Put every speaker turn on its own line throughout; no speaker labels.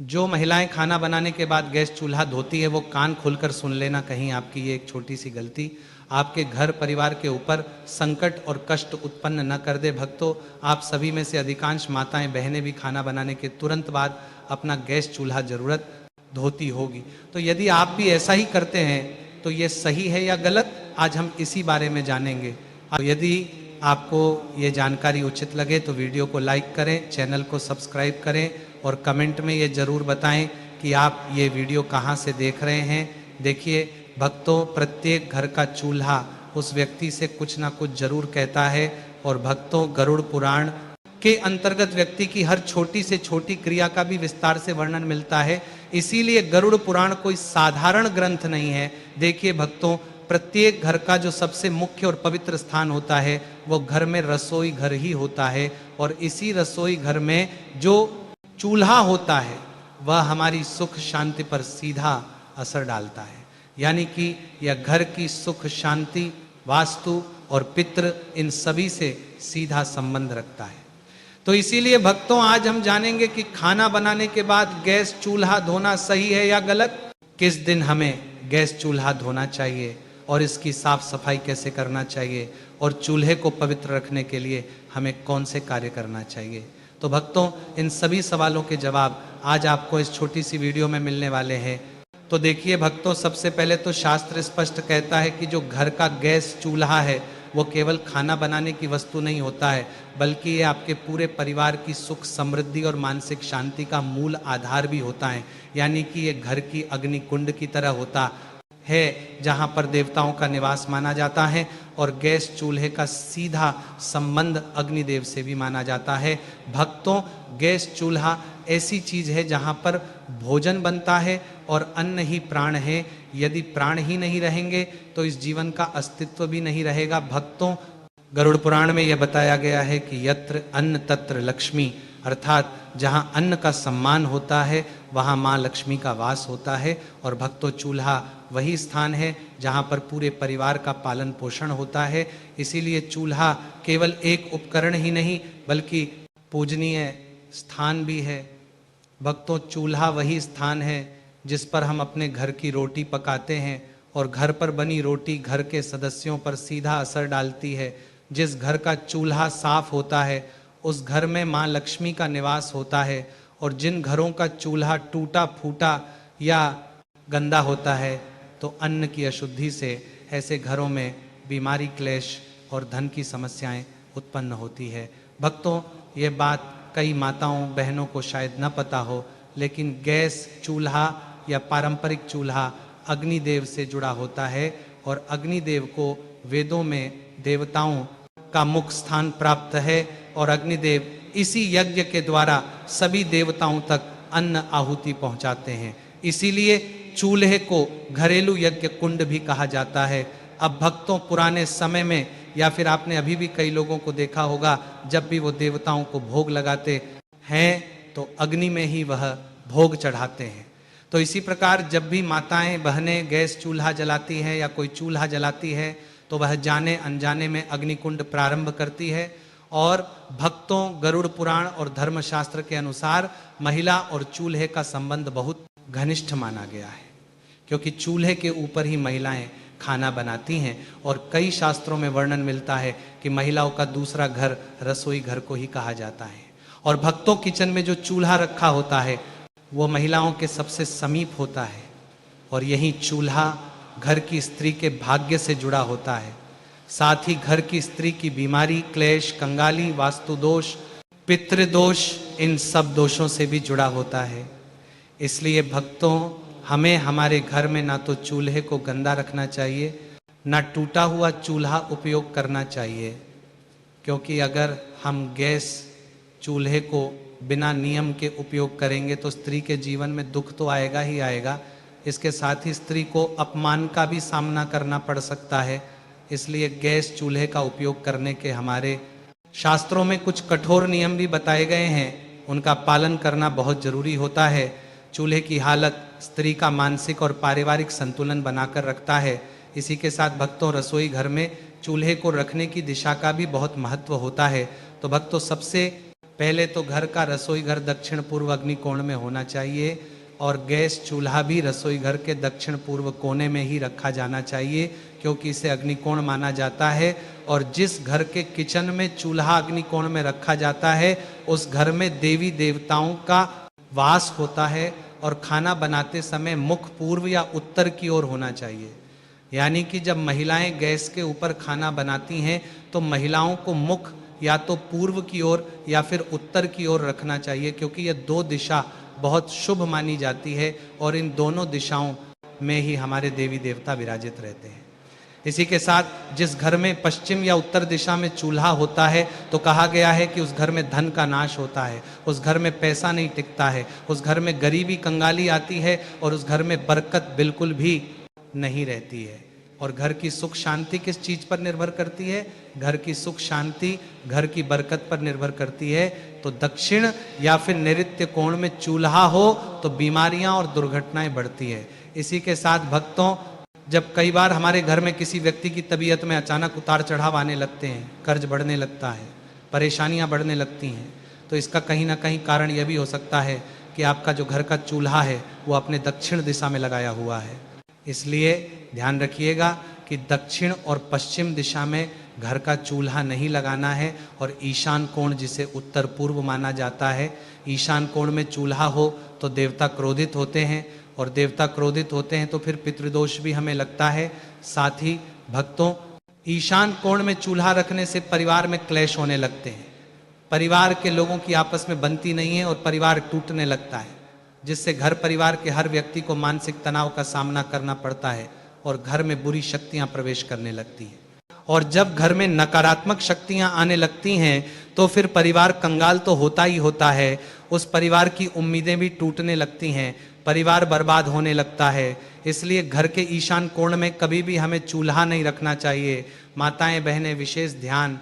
जो महिलाएं खाना बनाने के बाद गैस चूल्हा धोती है वो कान खोलकर सुन लेना, कहीं आपकी ये एक छोटी सी गलती आपके घर परिवार के ऊपर संकट और कष्ट उत्पन्न न कर दे। भक्तों, आप सभी में से अधिकांश माताएं बहनें भी खाना बनाने के तुरंत बाद अपना गैस चूल्हा जरूरत धोती होगी। तो यदि आप भी ऐसा ही करते हैं तो ये सही है या गलत, आज हम इसी बारे में जानेंगे। यदि आपको ये जानकारी उचित लगे तो वीडियो को लाइक करें, चैनल को सब्सक्राइब करें और कमेंट में ये जरूर बताएं कि आप ये वीडियो कहाँ से देख रहे हैं। देखिए भक्तों, प्रत्येक घर का चूल्हा उस व्यक्ति से कुछ ना कुछ जरूर कहता है। और भक्तों, गरुड़ पुराण के अंतर्गत व्यक्ति की हर छोटी से छोटी क्रिया का भी विस्तार से वर्णन मिलता है। इसीलिए गरुड़ पुराण कोई साधारण ग्रंथ नहीं है। देखिए भक्तों, प्रत्येक घर का जो सबसे मुख्य और पवित्र स्थान होता है वो घर में रसोई घर ही होता है। और इसी रसोई घर में जो चूल्हा होता है वह हमारी सुख शांति पर सीधा असर डालता है। यानी कि यह घर की सुख शांति, वास्तु और पितृ, इन सभी से सीधा संबंध रखता है। तो इसीलिए भक्तों, आज हम जानेंगे कि खाना बनाने के बाद गैस चूल्हा धोना सही है या गलत, किस दिन हमें गैस चूल्हा धोना चाहिए और इसकी साफ सफाई कैसे करना चाहिए, और चूल्हे को पवित्र रखने के लिए हमें कौन से कार्य करना चाहिए। तो भक्तों, इन सभी सवालों के जवाब आज आपको इस छोटी सी वीडियो में मिलने वाले हैं। तो देखिए भक्तों, सबसे पहले तो शास्त्र स्पष्ट कहता है कि जो घर का गैस चूल्हा है वो केवल खाना बनाने की वस्तु नहीं होता है, बल्कि ये आपके पूरे परिवार की सुख समृद्धि और मानसिक शांति का मूल आधार भी होता है। यानी कि ये घर की अग्नि कुंड की तरह होता है जहाँ पर देवताओं का निवास माना जाता है। और गैस चूल्हे का सीधा संबंध अग्निदेव से भी माना जाता है। भक्तों, गैस चूल्हा ऐसी चीज है जहाँ पर भोजन बनता है और अन्न ही प्राण है। यदि प्राण ही नहीं रहेंगे तो इस जीवन का अस्तित्व भी नहीं रहेगा। भक्तों, गरुड़ पुराण में यह बताया गया है कि यत्र अन्न तत्र लक्ष्मी, अर्थात जहाँ अन्न का सम्मान होता है वहाँ माँ लक्ष्मी का वास होता है। और भक्तों, चूल्हा वही स्थान है जहाँ पर पूरे परिवार का पालन पोषण होता है। इसीलिए चूल्हा केवल एक उपकरण ही नहीं बल्कि पूजनीय स्थान भी है। भक्तों, चूल्हा वही स्थान है जिस पर हम अपने घर की रोटी पकाते हैं और घर पर बनी रोटी घर के सदस्यों पर सीधा असर डालती है। जिस घर का चूल्हा साफ होता है उस घर में माँ लक्ष्मी का निवास होता है। और जिन घरों का चूल्हा टूटा फूटा या गंदा होता है तो अन्न की अशुद्धि से ऐसे घरों में बीमारी, क्लेश और धन की समस्याएं उत्पन्न होती है। भक्तों, ये बात कई माताओं बहनों को शायद न पता हो, लेकिन गैस चूल्हा या पारंपरिक चूल्हा अग्निदेव से जुड़ा होता है। और अग्निदेव को वेदों में देवताओं का मुख्य स्थान प्राप्त है। और अग्निदेव इसी यज्ञ के द्वारा सभी देवताओं तक अन्न आहुति पहुंचाते हैं। इसीलिए चूल्हे को घरेलू यज्ञ कुंड भी कहा जाता है। अब भक्तों, पुराने समय में या फिर आपने अभी भी कई लोगों को देखा होगा, जब भी वो देवताओं को भोग लगाते हैं तो अग्नि में ही वह भोग चढ़ाते हैं। तो इसी प्रकार जब भी माताएं बहनें गैस चूल्हा जलाती हैं या कोई चूल्हा जलाती है तो वह जाने अनजाने में अग्निकुंड प्रारंभ करती है। और भक्तों, गरुड़ पुराण और धर्मशास्त्र के अनुसार महिला और चूल्हे का संबंध बहुत घनिष्ठ माना गया है, क्योंकि चूल्हे के ऊपर ही महिलाएं खाना बनाती हैं। और कई शास्त्रों में वर्णन मिलता है कि महिलाओं का दूसरा घर रसोई घर को ही कहा जाता है। और भक्तों, किचन में जो चूल्हा रखा होता है वो महिलाओं के सबसे समीप होता है। और यही चूल्हा घर की स्त्री के भाग्य से जुड़ा होता है। साथ ही घर की स्त्री की बीमारी, क्लेश, कंगाली, वास्तु दोष, पितृदोष, इन सब दोषों से भी जुड़ा होता है। इसलिए भक्तों, हमें हमारे घर में ना तो चूल्हे को गंदा रखना चाहिए, ना टूटा हुआ चूल्हा उपयोग करना चाहिए। क्योंकि अगर हम गैस चूल्हे को बिना नियम के उपयोग करेंगे तो स्त्री के जीवन में दुख तो आएगा ही आएगा, इसके साथ ही स्त्री को अपमान का भी सामना करना पड़ सकता है। इसलिए गैस चूल्हे का उपयोग करने के हमारे शास्त्रों में कुछ कठोर नियम भी बताए गए हैं, उनका पालन करना बहुत जरूरी होता है। चूल्हे की हालत स्त्री का मानसिक और पारिवारिक संतुलन बनाकर रखता है। इसी के साथ भक्तों, रसोई घर में चूल्हे को रखने की दिशा का भी बहुत महत्व होता है। तो भक्तों, सबसे पहले तो घर का रसोई घर दक्षिण पूर्व अग्निकोण में होना चाहिए और गैस चूल्हा भी रसोई घर के दक्षिण पूर्व कोने में ही रखा जाना चाहिए, क्योंकि इसे अग्निकोण माना जाता है। और जिस घर के किचन में चूल्हा अग्निकोण में रखा जाता है उस घर में देवी देवताओं का वास होता है और खाना बनाते समय मुख पूर्व या उत्तर की ओर होना चाहिए। यानी कि जब महिलाएं गैस के ऊपर खाना बनाती हैं तो महिलाओं को मुख या तो पूर्व की ओर या फिर उत्तर की ओर रखना चाहिए, क्योंकि ये दो दिशा बहुत शुभ मानी जाती है और इन दोनों दिशाओं में ही हमारे देवी देवता विराजित रहते हैं। इसी के साथ जिस घर में पश्चिम या उत्तर दिशा में चूल्हा होता है तो कहा गया है कि उस घर में धन का नाश होता है, उस घर में पैसा नहीं टिकता है, उस घर में गरीबी कंगाली आती है और उस घर में बरकत बिल्कुल भी नहीं रहती है। और घर की सुख शांति किस चीज पर निर्भर करती है? घर की सुख शांति घर की बरकत पर निर्भर करती है। तो दक्षिण या फिर नैऋत्य कोण में चूल्हा हो तो बीमारियां और दुर्घटनाएं बढ़ती है। इसी के साथ भक्तों, जब कई बार हमारे घर में किसी व्यक्ति की तबीयत में अचानक उतार चढ़ाव आने लगते हैं, कर्ज बढ़ने लगता है, परेशानियां बढ़ने लगती हैं, तो इसका कहीं ना कहीं कारण यह भी हो सकता है कि आपका जो घर का चूल्हा है वो अपने दक्षिण दिशा में लगाया हुआ है। इसलिए ध्यान रखिएगा कि दक्षिण और पश्चिम दिशा में घर का चूल्हा नहीं लगाना है। और ईशान कोण, जिसे उत्तर पूर्व माना जाता है, ईशान कोण में चूल्हा हो तो देवता क्रोधित होते हैं और देवता क्रोधित होते हैं तो फिर पितृदोष भी हमें लगता है। साथ ही भक्तों, ईशान कोण में चूल्हा रखने से परिवार में क्लेश होने लगते हैं, परिवार के लोगों की आपस में बनती नहीं है और परिवार टूटने लगता है, जिससे घर परिवार के हर व्यक्ति को मानसिक तनाव का सामना करना पड़ता है और घर में बुरी शक्तियां प्रवेश करने लगती हैं। और जब घर में नकारात्मक शक्तियां आने लगती हैं तो फिर परिवार कंगाल तो होता ही होता है, उस परिवार की उम्मीदें भी टूटने लगती हैं, परिवार बर्बाद होने लगता है। इसलिए घर के ईशान कोण में कभी भी हमें चूल्हा नहीं रखना चाहिए। माताएं बहनें विशेष ध्यान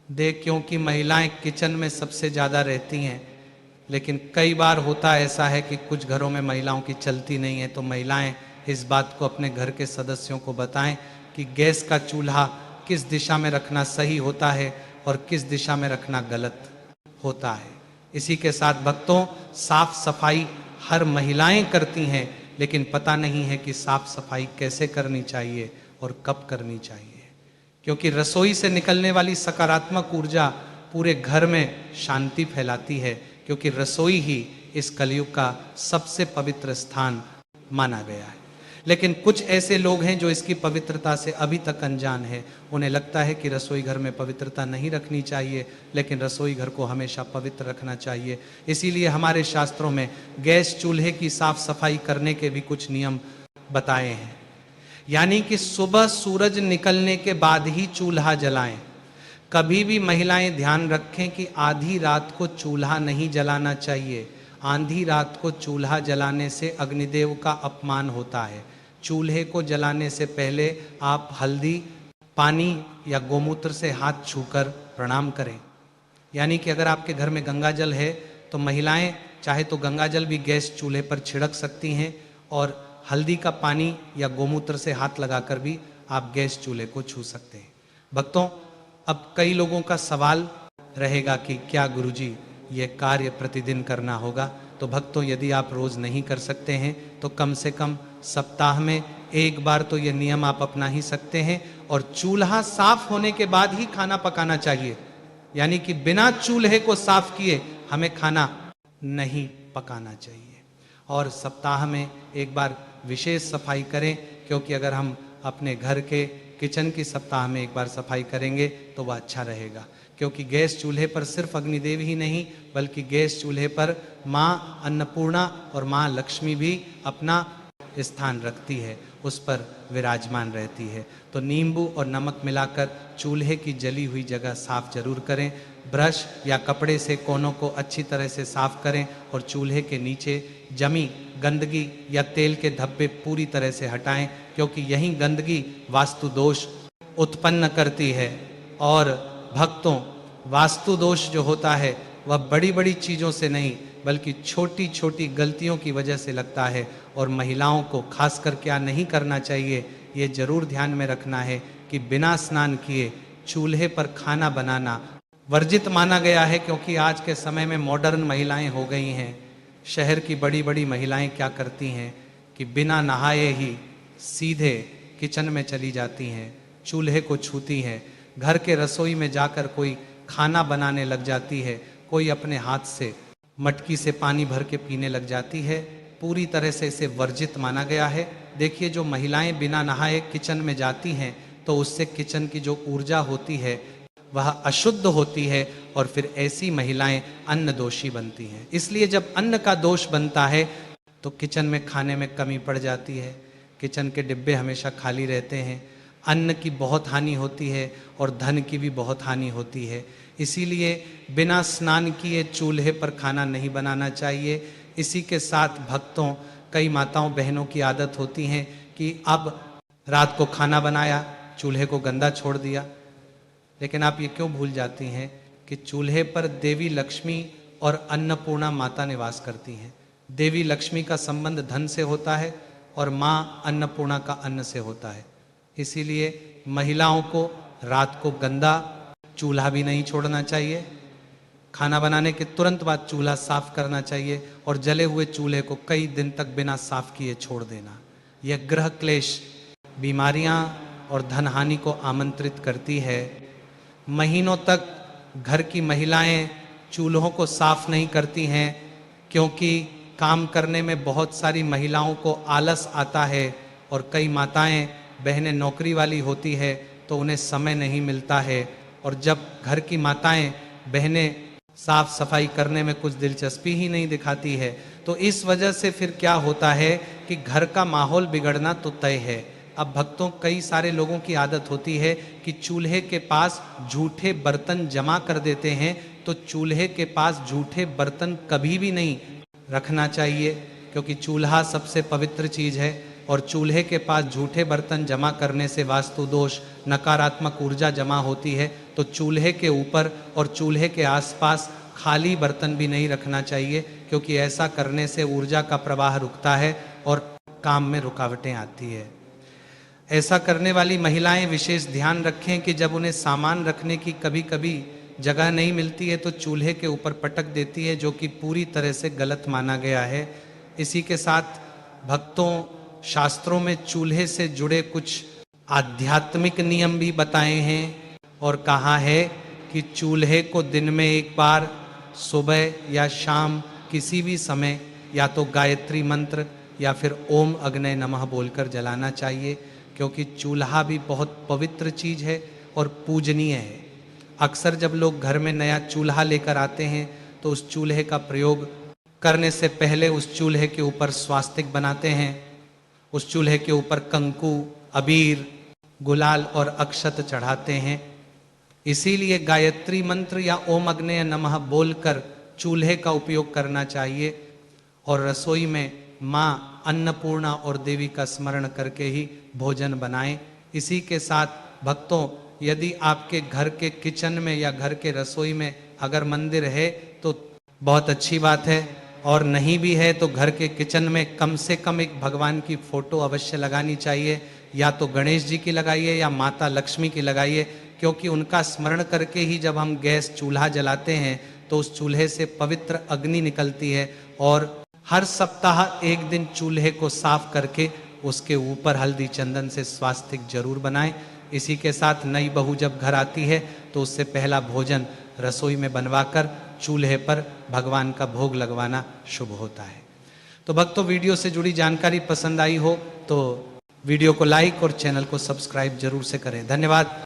दे, क्योंकि महिलाएं किचन में सबसे ज़्यादा रहती हैं। लेकिन कई बार होता ऐसा है कि कुछ घरों में महिलाओं की चलती नहीं है, तो महिलाएं इस बात को अपने घर के सदस्यों को बताएं कि गैस का चूल्हा किस दिशा में रखना सही होता है और किस दिशा में रखना गलत होता है। इसी के साथ भक्तों, साफ सफाई हर महिलाएं करती हैं, लेकिन पता नहीं है कि साफ सफाई कैसे करनी चाहिए और कब करनी चाहिए, क्योंकि रसोई से निकलने वाली सकारात्मक ऊर्जा पूरे घर में शांति फैलाती है, क्योंकि रसोई ही इस कलयुग का सबसे पवित्र स्थान माना गया है। लेकिन कुछ ऐसे लोग हैं जो इसकी पवित्रता से अभी तक अनजान है। उन्हें लगता है कि रसोई घर में पवित्रता नहीं रखनी चाहिए, लेकिन रसोई घर को हमेशा पवित्र रखना चाहिए। इसीलिए हमारे शास्त्रों में गैस चूल्हे की साफ सफाई करने के भी कुछ नियम बताए हैं। यानी कि सुबह सूरज निकलने के बाद ही चूल्हा जलाएं। कभी भी महिलाएं ध्यान रखें कि आधी रात को चूल्हा नहीं जलाना चाहिए। आधी रात को चूल्हा जलाने से अग्निदेव का अपमान होता है। चूल्हे को जलाने से पहले आप हल्दी, पानी या गोमूत्र से हाथ छूकर प्रणाम करें। यानी कि अगर आपके घर में गंगा जल है तो महिलाएं चाहे तो गंगा जल भी गैस चूल्हे पर छिड़क सकती हैं और हल्दी का पानी या गोमूत्र से हाथ लगाकर भी आप गैस चूल्हे को छू सकते हैं। भक्तों, अब कई लोगों का सवाल रहेगा कि क्या गुरुजी ये कार्य प्रतिदिन करना होगा? तो भक्तों, यदि आप रोज नहीं कर सकते हैं तो कम से कम सप्ताह में एक बार तो ये नियम आप अपना ही सकते हैं। और चूल्हा साफ होने के बाद ही खाना पकाना चाहिए, यानी कि बिना चूल्हे को साफ किए हमें खाना नहीं पकाना चाहिए। और सप्ताह में एक बार विशेष सफाई करें, क्योंकि अगर हम अपने घर के किचन की सप्ताह में एक बार सफाई करेंगे तो वह अच्छा रहेगा। क्योंकि गैस चूल्हे पर सिर्फ अग्निदेव ही नहीं, बल्कि गैस चूल्हे पर माँ अन्नपूर्णा और माँ लक्ष्मी भी अपना स्थान रखती है, उस पर विराजमान रहती है। तो नींबू और नमक मिलाकर चूल्हे की जली हुई जगह साफ जरूर करें। ब्रश या कपड़े से कोनों को अच्छी तरह से साफ करें और चूल्हे के नीचे जमी गंदगी या तेल के धब्बे पूरी तरह से हटाएं, क्योंकि यही गंदगी वास्तु दोष उत्पन्न करती है। और भक्तों, वास्तु दोष जो होता है वह बड़ी बड़ी चीज़ों से नहीं बल्कि छोटी छोटी गलतियों की वजह से लगता है। और महिलाओं को खासकर क्या नहीं करना चाहिए, ये जरूर ध्यान में रखना है कि बिना स्नान किए चूल्हे पर खाना बनाना वर्जित माना गया है, क्योंकि आज के समय में मॉडर्न महिलाएं हो गई हैं। शहर की बड़ी बड़ी महिलाएं क्या करती हैं कि बिना नहाए ही सीधे किचन में चली जाती हैं, चूल्हे को छूती हैं, घर के रसोई में जाकर कोई खाना बनाने लग जाती है, कोई अपने हाथ से मटकी से पानी भर के पीने लग जाती है। पूरी तरह से इसे वर्जित माना गया है। देखिए, जो महिलाएं बिना नहाए किचन में जाती हैं तो उससे किचन की जो ऊर्जा होती है वह अशुद्ध होती है और फिर ऐसी महिलाएं अन्न दोषी बनती हैं। इसलिए जब अन्न का दोष बनता है तो किचन में खाने में कमी पड़ जाती है, किचन के डिब्बे हमेशा खाली रहते हैं, अन्न की बहुत हानि होती है और धन की भी बहुत हानि होती है। इसीलिए बिना स्नान किए चूल्हे पर खाना नहीं बनाना चाहिए। इसी के साथ भक्तों, कई माताओं बहनों की आदत होती है कि अब रात को खाना बनाया, चूल्हे को गंदा छोड़ दिया। लेकिन आप ये क्यों भूल जाती हैं कि चूल्हे पर देवी लक्ष्मी और अन्नपूर्णा माता निवास करती हैं। देवी लक्ष्मी का संबंध धन से होता है और माँ अन्नपूर्णा का अन्न से होता है। इसीलिए महिलाओं को रात को गंदा चूल्हा भी नहीं छोड़ना चाहिए। खाना बनाने के तुरंत बाद चूल्हा साफ करना चाहिए और जले हुए चूल्हे को कई दिन तक बिना साफ किए छोड़ देना। यह ग्रह क्लेश, बीमारियां और धन हानि को आमंत्रित करती है। महीनों तक घर की महिलाएं चूल्हों को साफ नहीं करती हैं, क्योंकि काम करने में बहुत सारी महिलाओं को आलस आता है और कई माताएं बहनें नौकरी वाली होती है तो उन्हें समय नहीं मिलता है। और जब घर की माताएं बहनें साफ सफाई करने में कुछ दिलचस्पी ही नहीं दिखाती है तो इस वजह से फिर क्या होता है कि घर का माहौल बिगड़ना तो तय है। अब भक्तों, कई सारे लोगों की आदत होती है कि चूल्हे के पास झूठे बर्तन जमा कर देते हैं, तो चूल्हे के पास झूठे बर्तन कभी भी नहीं रखना चाहिए, क्योंकि चूल्हा सबसे पवित्र चीज है और चूल्हे के पास झूठे बर्तन जमा करने से वास्तु दोष, नकारात्मक ऊर्जा जमा होती है। तो चूल्हे के ऊपर और चूल्हे के आसपास खाली बर्तन भी नहीं रखना चाहिए, क्योंकि ऐसा करने से ऊर्जा का प्रवाह रुकता है और काम में रुकावटें आती है। ऐसा करने वाली महिलाएं विशेष ध्यान रखें कि जब उन्हें सामान रखने की कभी कभी जगह नहीं मिलती है तो चूल्हे के ऊपर पटक देती है, जो कि पूरी तरह से गलत माना गया है। इसी के साथ भक्तों, शास्त्रों में चूल्हे से जुड़े कुछ आध्यात्मिक नियम भी बताए हैं और कहा है कि चूल्हे को दिन में एक बार सुबह या शाम किसी भी समय या तो गायत्री मंत्र या फिर ओम अग्नय नमः बोलकर जलाना चाहिए, क्योंकि चूल्हा भी बहुत पवित्र चीज है और पूजनीय है। अक्सर जब लोग घर में नया चूल्हा लेकर आते हैं तो उस चूल्हे का प्रयोग करने से पहले उस चूल्हे के ऊपर स्वास्तिक बनाते हैं, उस चूल्हे के ऊपर कंकु, अबीर, गुलाल और अक्षत चढ़ाते हैं। इसीलिए गायत्री मंत्र या ओम अग्नेय नमः बोलकर चूल्हे का उपयोग करना चाहिए और रसोई में माँ अन्नपूर्णा और देवी का स्मरण करके ही भोजन बनाएं। इसी के साथ भक्तों, यदि आपके घर के किचन में या घर के रसोई में अगर मंदिर है तो बहुत अच्छी बात है, और नहीं भी है तो घर के किचन में कम से कम एक भगवान की फोटो अवश्य लगानी चाहिए। या तो गणेश जी की लगाइए या माता लक्ष्मी की लगाइए, क्योंकि उनका स्मरण करके ही जब हम गैस चूल्हा जलाते हैं तो उस चूल्हे से पवित्र अग्नि निकलती है। और हर सप्ताह एक दिन चूल्हे को साफ करके उसके ऊपर हल्दी चंदन से स्वास्तिक जरूर बनाएं। इसी के साथ नई बहू जब घर आती है तो उससे पहला भोजन रसोई में बनवाकर चूल्हे पर भगवान का भोग लगवाना शुभ होता है। तो भक्तों, वीडियो से जुड़ी जानकारी पसंद आई हो तो वीडियो को लाइक और चैनल को सब्सक्राइब जरूर से करें। धन्यवाद।